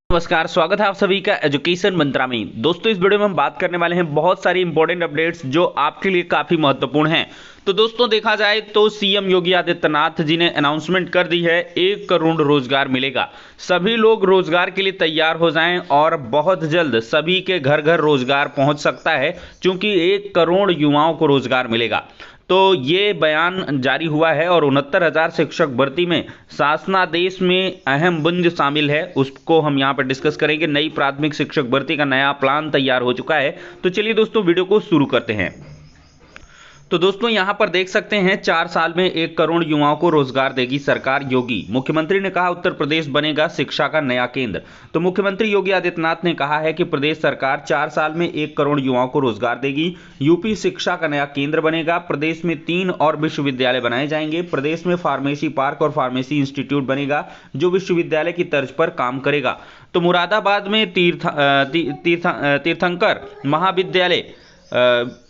नमस्कार, स्वागत है आप सभी का एजुकेशन मंत्रा में। दोस्तों, इस वीडियो में हम बात करने वाले हैं बहुत सारी इंपॉर्टेंट अपडेट्स जो आपके लिए काफी महत्वपूर्ण हैं। तो दोस्तों, देखा जाए तो सीएम योगी आदित्यनाथ जी ने अनाउंसमेंट कर दी है 1 करोड़ रोजगार मिलेगा। सभी लोग रोजगार के लिए तैयार हो जाएं और बहुत जल्द सभी के घर घर रोजगार पहुंच सकता है, क्योंकि 1 करोड़ युवाओं को रोजगार मिलेगा। तो ये बयान जारी हुआ है और 69,000 शिक्षक भर्ती में शासनादेश में अहम बिंदु शामिल है, उसको हम यहाँ पर डिस्कस करेंगे। नई प्राथमिक शिक्षक भर्ती का नया प्लान तैयार हो चुका है। तो चलिए दोस्तों, वीडियो को शुरू करते हैं। तो दोस्तों, यहां पर देख सकते हैं 4 साल में 1 करोड़ युवाओं को रोजगार देगी सरकार योगी। मुख्यमंत्री ने कहा उत्तर प्रदेश बनेगा शिक्षा का नया केंद्र। तो मुख्यमंत्री योगी आदित्यनाथ ने कहा है कि प्रदेश सरकार 4 साल में 1 करोड़ युवाओं को रोजगार देगी। यूपी शिक्षा का नया केंद्र बनेगा। प्रदेश में 3 और विश्वविद्यालय बनाए जाएंगे। प्रदेश में फार्मेसी पार्क और फार्मेसी इंस्टीट्यूट बनेगा जो विश्वविद्यालय की तर्ज पर काम करेगा। तो मुरादाबाद में तीर्थंकर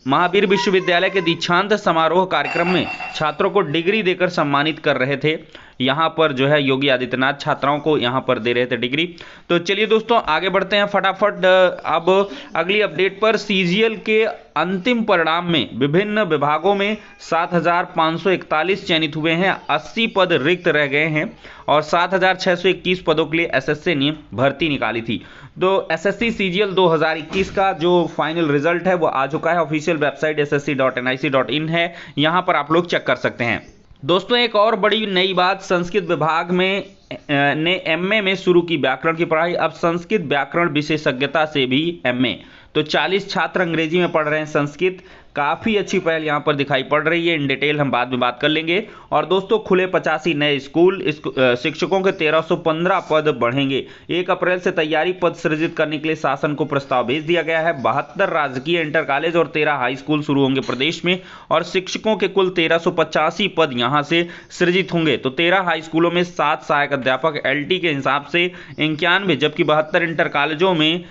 महावीर विश्वविद्यालय के दीक्षांत समारोह कार्यक्रम में छात्रों को डिग्री देकर सम्मानित कर रहे थे। यहाँ पर जो है योगी आदित्यनाथ छात्राओं को यहाँ पर दे रहे थे डिग्री। तो चलिए दोस्तों, आगे बढ़ते हैं फटाफट अब अगली अपडेट पर। सीजीएल के अंतिम परिणाम में विभिन्न विभागों में 7,541 चयनित हुए हैं। 80 पद रिक्त रह गए हैं और 7,621 पदों के लिए एसएससी ने भर्ती निकाली थी। तो एसएससी सीजीएल 2021 का जो फाइनल रिजल्ट है वो आ चुका है। ऑफिशियल वेबसाइट ssc.nic.in है, यहाँ पर आप लोग चेक कर सकते हैं। दोस्तों, एक और बड़ी नई बात, संस्कृत विभाग में ने एमए में शुरू की व्याकरण की पढ़ाई। अब संस्कृत व्याकरण विशेषज्ञता से भी एमए। तो 40 छात्र अंग्रेजी में पढ़ रहे हैं संस्कृत। काफी अच्छी पहल यहां पर दिखाई पड़ रही है। इन डिटेल हम बाद में बात कर लेंगे। और दोस्तों, खुले 85 नए स्कूल, शिक्षकों के 1315 पद बढ़ेंगे। 1 अप्रैल से तैयारी पद सृजित करने के लिए शासन को प्रस्ताव भेज दिया गया है। 72 राजकीय इंटर कॉलेज और 13 हाई स्कूल शुरू होंगे प्रदेश में और शिक्षकों के कुल 1385 पद यहां से सृजित होंगे। तो 13 हाई स्कूलों में 7 सहायक अध्यापक एलटी के हिसाब से 91, जबकि 72 इंटर कॉलेजों में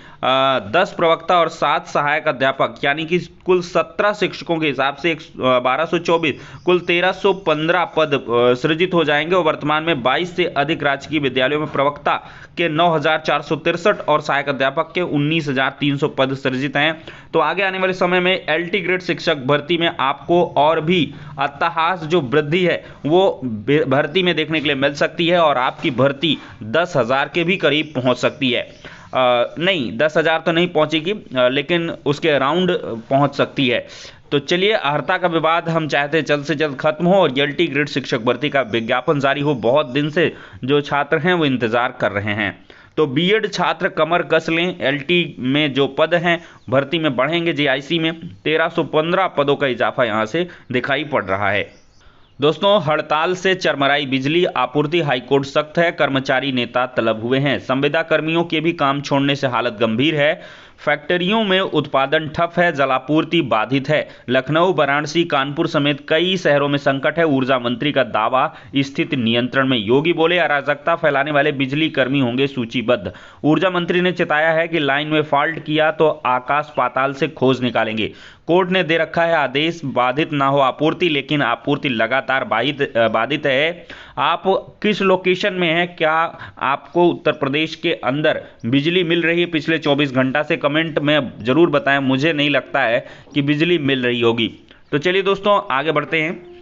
10 प्रवक्ता और 7 सहायक अध्यापक, यानी कि कुल 17 शिक्षकों के हिसाब से 1224, कुल 1315 पद सृजित हो जाएंगे। और वर्तमान में 22 से अधिक राजकीय विद्यालयों में प्रवक्ता के 9,463 और सहायक अध्यापक के 19,300 पद सृजित हैं। तो आगे आने वाले समय में एलटी ग्रेड शिक्षक भर्ती में आपको और भी अट्टहास जो वृद्धि है वो भर्ती में देखने के लिए मिल सकती है और आपकी भर्ती 10,000 के भी करीब पहुंच सकती है। नहीं, 10,000 तो नहीं पहुंचेगी, लेकिन उसके अराउंड पहुंच सकती है। तो चलिए, अर्हता का विवाद हम चाहते हैं जल्द से जल्द खत्म हो और एलटी ग्रेड शिक्षक भर्ती का विज्ञापन जारी हो। बहुत दिन से जो छात्र हैं वो इंतजार कर रहे हैं। तो बीएड छात्र कमर कस लें, एलटी में जो पद हैं भर्ती में बढ़ेंगे। जेआईसी में 1315 पदों का इजाफा यहां से दिखाई पड़ रहा है। दोस्तों, हड़ताल से चरमराई बिजली आपूर्ति, हाईकोर्ट सख्त है, कर्मचारी नेता तलब हुए हैं। संविदा कर्मियों के भी काम छोड़ने से हालत गंभीर है। फैक्ट्रियों में उत्पादन ठप है, जलापूर्ति बाधित है। लखनऊ, वाराणसी, कानपुर समेत कई शहरों में संकट है। ऊर्जा मंत्री का दावा, स्थिति नियंत्रण में। योगी बोले अराजकता फैलाने वाले बिजली कर्मी होंगे सूचीबद्ध। ऊर्जा मंत्री ने चेताया है कि लाइन में फॉल्ट किया तो आकाश पाताल से खोज निकालेंगे। कोर्ट ने दे रखा है आदेश, बाधित ना हो आपूर्ति, लेकिन आपूर्ति लगातार बाधित है। आप किस लोकेशन में हैं? क्या आपको उत्तर प्रदेश के अंदर बिजली मिल रही है पिछले 24 घंटा से? कमेंट में जरूर बताएं। मुझे नहीं लगता है कि बिजली मिल रही होगी। तो चलिए दोस्तों, आगे बढ़ते हैं।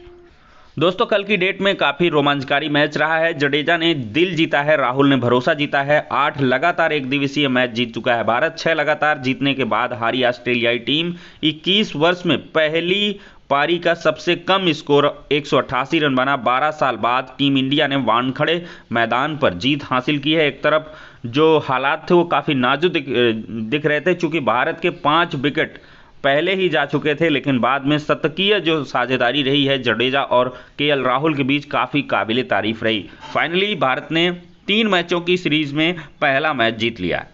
दोस्तों, कल की डेट में काफी रोमांचकारी मैच रहा है। जडेजा ने दिल जीता है, राहुल ने भरोसा जीता है। 8 लगातार एक दिवसीय मैच जीत चुका है भारत। 6 लगातार जीतने के बाद हारी ऑस्ट्रेलियाई टीम। 21 वर्ष में पहली पारी का सबसे कम स्कोर 188 रन बना। 12 साल बाद टीम इंडिया ने वानखड़े मैदान पर जीत हासिल की है। एक तरफ जो हालात थे वो काफी नाजुक दिख रहे थे, चूंकि भारत के 5 विकेट पहले ही जा चुके थे, लेकिन बाद में शतकीय जो साझेदारी रही है जडेजा और केएल राहुल के बीच काफी काबिले तारीफ रही। फाइनली भारत ने 3 मैचों की सीरीज में पहला मैच जीत लिया।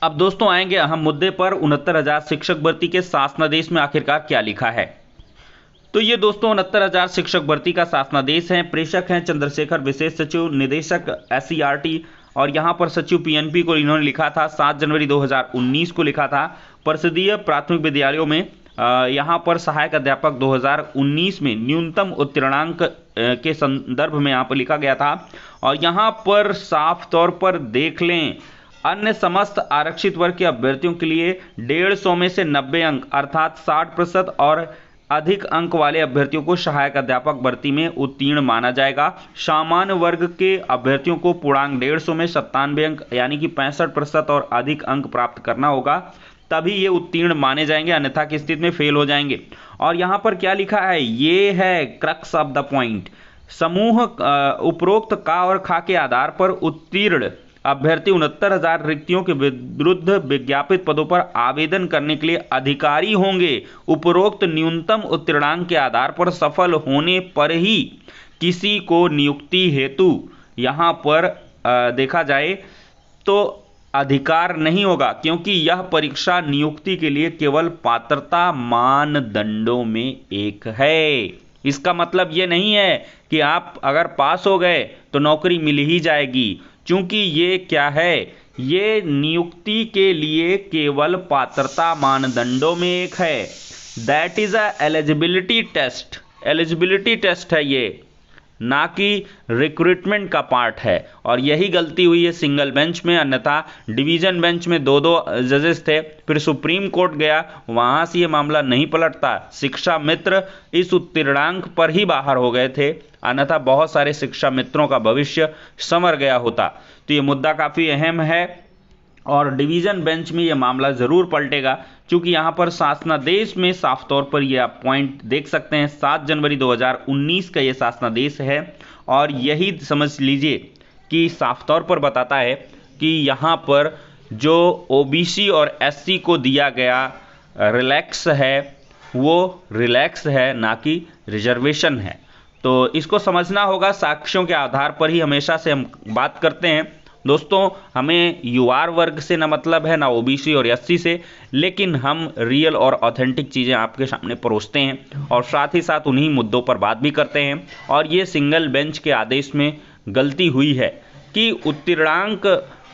अब दोस्तों, आएंगे अहम मुद्दे पर। 69,000 शिक्षक भर्ती के शासनादेश में आखिरकार क्या लिखा है? तो ये दोस्तों 69,000 शिक्षक भर्ती का शासनादेश है। प्रेषक हैं चंद्रशेखर, विशेष सचिव, निदेशक एससीईआरटी, और यहाँ पर सचिव पीएनपी को इन्होंने लिखा था 7 जनवरी 2019 को लिखा था। परिषदीय प्राथमिक विद्यालयों में यहाँ पर सहायक अध्यापक 2019 में न्यूनतम उत्तीर्णांक के संदर्भ में यहाँ पर लिखा गया था। और यहाँ पर साफ तौर पर देख लें अन्य समस्त आरक्षित वर्ग के अभ्यर्थियों के लिए 150 में से 90 अंक अर्थात 60% और अधिक अंक वाले अभ्यर्थियों को सहायक अध्यापक भर्ती में उत्तीर्ण माना जाएगा। सामान्य वर्ग के अभ्यर्थियों को पूर्णांक 150 में 97 अंक यानी कि 65% और अधिक अंक प्राप्त करना होगा, तभी ये उत्तीर्ण माने जाएंगे, अन्यथा की स्थिति में फेल हो जाएंगे। और यहाँ पर क्या लिखा है, ये है क्रक्स ऑफ द पॉइंट। समूह उपरोक्त का और खा के आधार पर उत्तीर्ण अभ्यर्थी 69,000 रिक्तियों के विरुद्ध विज्ञापित पदों पर आवेदन करने के लिए अधिकारी होंगे। उपरोक्त न्यूनतम उत्तीर्णांक के आधार पर सफल होने पर ही किसी को नियुक्ति हेतु यहाँ पर देखा जाए तो अधिकार नहीं होगा, क्योंकि यह परीक्षा नियुक्ति के लिए केवल पात्रता मानदंडों में एक है। इसका मतलब ये नहीं है कि आप अगर पास हो गए तो नौकरी मिल ही जाएगी, क्योंकि ये क्या है, ये नियुक्ति के लिए केवल पात्रता मानदंडों में एक है। That is a eligibility test. Eligibility test है ये, ना कि रिक्रूटमेंट का पार्ट है। और यही गलती हुई है सिंगल बेंच में, अन्यथा डिवीजन बेंच में 2-2 जजेस थे, फिर सुप्रीम कोर्ट गया, वहां से ये मामला नहीं पलटता। शिक्षा मित्र इस उत्तीर्णांक पर ही बाहर हो गए थे, अन्यथा बहुत सारे शिक्षा मित्रों का भविष्य संवर गया होता। तो ये मुद्दा काफी अहम है और डिवीजन बेंच में ये मामला जरूर पलटेगा, क्योंकि यहाँ पर शासनादेश में साफ तौर पर ये आप पॉइंट देख सकते हैं। 7 जनवरी 2019 का ये शासनादेश है और यही समझ लीजिए कि साफ तौर पर बताता है कि यहाँ पर जो ओबीसी और एससी को दिया गया रिलैक्स है, वो रिलैक्स है, ना कि रिजर्वेशन है। तो इसको समझना होगा, साक्ष्यों के आधार पर ही हमेशा से हम बात करते हैं। दोस्तों, हमें यूआर वर्ग से ना मतलब है, ना ओबीसी और एससी से, लेकिन हम रियल और ऑथेंटिक चीज़ें आपके सामने परोसते हैं और साथ ही साथ उन्हीं मुद्दों पर बात भी करते हैं। और ये सिंगल बेंच के आदेश में गलती हुई है कि उत्तीर्णांक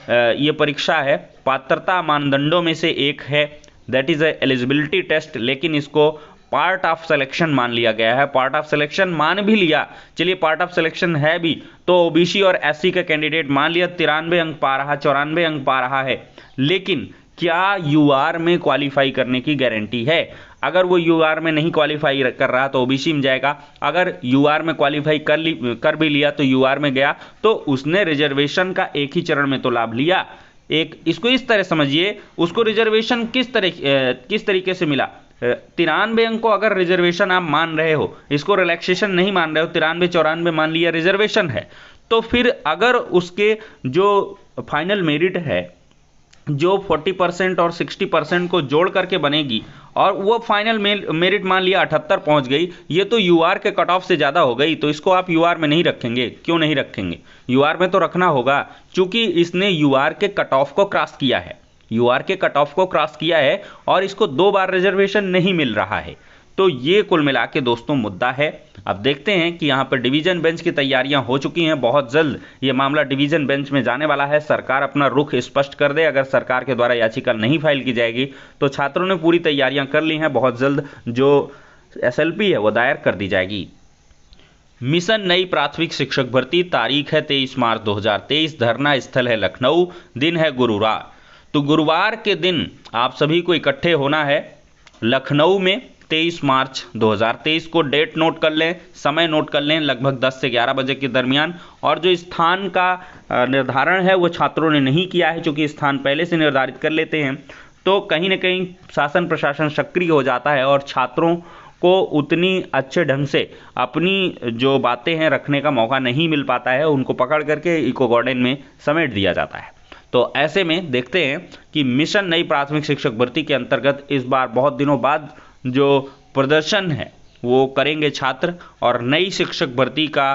ये परीक्षा है, पात्रता मानदंडों में से एक है, that is a eligibility test, लेकिन इसको पार्ट ऑफ सिलेक्शन मान लिया गया है। पार्ट ऑफ सिलेक्शन मान भी लिया, चलिए पार्ट ऑफ सिलेक्शन है भी, तो ओबीसी और एससी का कैंडिडेट मान लिया 93 अंक पा रहा, 94 अंक पा रहा है, लेकिन क्या यूआर में क्वालिफाई करने की गारंटी है? अगर वो यूआर में नहीं क्वालिफाई कर रहा तो ओबीसी में जाएगा, अगर यूआर में क्वालिफाई कर भी लिया तो यूआर में गया, तो उसने रिजर्वेशन का एक ही चरण में तो लाभ लिया। एक इसको इस तरह समझिए, उसको रिजर्वेशन किस तरीके से मिला। 93 अंक को अगर रिजर्वेशन आप मान रहे हो, इसको रिलैक्सेशन नहीं मान रहे हो, 93-94 मान लिया रिजर्वेशन है, तो फिर अगर उसके जो फाइनल मेरिट है, जो 40% और 60% को जोड़ करके बनेगी, और वो फाइनल मेरिट मान लिया 78 पहुंच गई, ये तो यूआर के कट ऑफ से ज़्यादा हो गई, तो इसको आप यूआर में नहीं रखेंगे। क्यों नहीं रखेंगे? यूआर में तो रखना होगा, क्योंकि इसने यूआर के कट ऑफ को क्रॉस किया है, यूआर के कट ऑफ को क्रॉस किया है और इसको 2 बार रिजर्वेशन नहीं मिल रहा है। तो ये कुल मिला के दोस्तों मुद्दा है। अब देखते हैं कि यहाँ पर डिवीजन बेंच की तैयारियां हो चुकी हैं, बहुत जल्द ये मामला डिवीजन बेंच में जाने वाला है। सरकार अपना रुख स्पष्ट कर दे, अगर सरकार के द्वारा याचिका नहीं फाइल की जाएगी तो छात्रों ने पूरी तैयारियां कर ली हैं, बहुत जल्द जो एसएलपी है वो दायर कर दी जाएगी। मिशन नई प्राथमिक शिक्षक भर्ती, तारीख है 23 मार्च 2023, धरना स्थल है लखनऊ, दिन है गुरुवार। तो गुरुवार के दिन आप सभी को इकट्ठे होना है लखनऊ में 23 मार्च 2023 को। डेट नोट कर लें, समय नोट कर लें, लगभग 10 से 11 बजे के दरमियान। और जो स्थान का निर्धारण है वो छात्रों ने नहीं किया है, क्योंकि स्थान पहले से निर्धारित कर लेते हैं तो कहीं ना कहीं शासन प्रशासन सक्रिय हो जाता है और छात्रों को उतनी अच्छे ढंग से अपनी जो बातें हैं रखने का मौका नहीं मिल पाता है, उनको पकड़ करके इको गार्डन में समेट दिया जाता है। तो ऐसे में देखते हैं कि मिशन नई प्राथमिक शिक्षक भर्ती के अंतर्गत इस बार बहुत दिनों बाद जो प्रदर्शन है वो करेंगे छात्र, और नई शिक्षक भर्ती का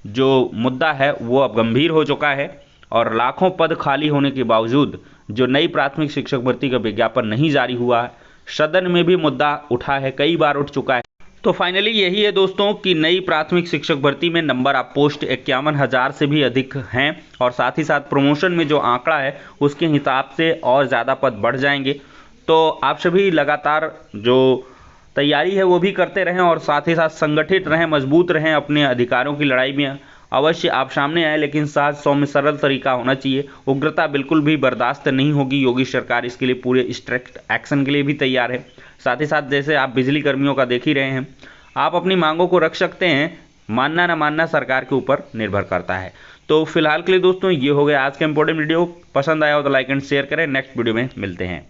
जो मुद्दा है वो अब गंभीर हो चुका है और लाखों पद खाली होने के बावजूद जो नई प्राथमिक शिक्षक भर्ती का विज्ञापन नहीं जारी हुआ है, सदन में भी मुद्दा उठा है, कई बार उठ चुका है। तो फाइनली यही है दोस्तों कि नई प्राथमिक शिक्षक भर्ती में नंबर ऑफ पोस्ट 51,000 से भी अधिक हैं और साथ ही साथ प्रमोशन में जो आंकड़ा है उसके हिसाब से और ज़्यादा पद बढ़ जाएंगे। तो आप सभी लगातार जो तैयारी है वो भी करते रहें और साथ ही साथ संगठित रहें, मजबूत रहें अपने अधिकारों की लड़ाई में अवश्य आप सामने आए, लेकिन साथ सौम्य सरल तरीका होना चाहिए। उग्रता बिल्कुल भी बर्दाश्त नहीं होगी। योगी सरकार इसके लिए पूरे स्ट्रिक्ट एक्शन के लिए भी तैयार है। साथ ही साथ जैसे आप बिजली कर्मियों का देख ही रहे हैं, आप अपनी मांगों को रख सकते हैं, मानना ना मानना सरकार के ऊपर निर्भर करता है। तो फिलहाल के लिए दोस्तों ये हो गया आज का इंपॉर्टेंट वीडियो। पसंद आया हो तो लाइक एंड शेयर करें। नेक्स्ट वीडियो में मिलते हैं।